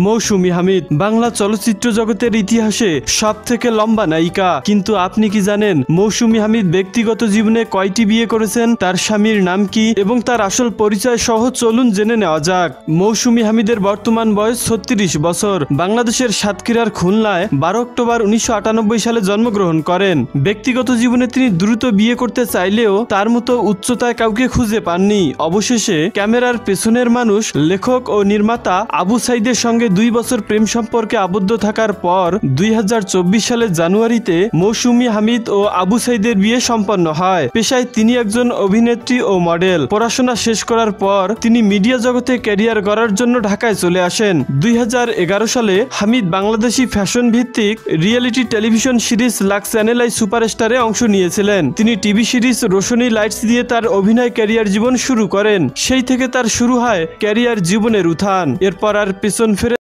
মৌসুমী হামিদ বাংলা চলচ্চিত্র জগতের ইতিহাসে সবথেকে লম্বা নায়িকা। কিন্তু আপনি কি জানেন মৌসুমী হামিদ ব্যক্তিগত জীবনে কয়টি বিয়ে করেছেন, তার স্বামীর নাম কি এবং তার আসল পরিচয় সহ চলুন জেনে নেওয়া যাক। মৌসুমী হামিদের বর্তমান বয়স 36 বছর। বাংলাদেশের সাতক্ষীরার খুলনায় 12 অক্টোবর 1998 সালে জন্মগ্রহণ করেন। ব্যক্তিগত জীবনে তিনি দ্রুত বিয়ে করতে চাইলেও তার মতো উচ্চতায় কাউকে খুঁজে পাননি। অবশেষে ক্যামেরার পেছনের মানুষ লেখক ও নির্মাতা আবু সাইদের সঙ্গে 2 বছর প্রেম সম্পর্কে আবদ্ধ থাকার পর 2024 সালের জানুয়ারিতে মৌসুমী হামিদ ও আবু সাইদের বিয়ে সম্পন্ন হয়। পেশায় তিনি একজন অভিনেত্রী ও মডেল। পড়াশোনা শেষ করার পর তিনি মিডিয়া জগতে ক্যারিয়ার গড়ার জন্য ঢাকায় চলে আসেন। 2011 সালে হামিদ বাংলাদেশি ফ্যাশন ভিত্তিক reality television series Lux channel সুপারস্টারে অংশ নিয়েছিলেন। তিনি টিভি সিরিজ রোশনী লাইটস দিয়ে তার অভিনয় ক্যারিয়ার জীবন শুরু করেন। সেই থেকে তার শুরু হয় ক্যারিয়ার জীবনের উত্থান। এরপর আর পেছন ফিরে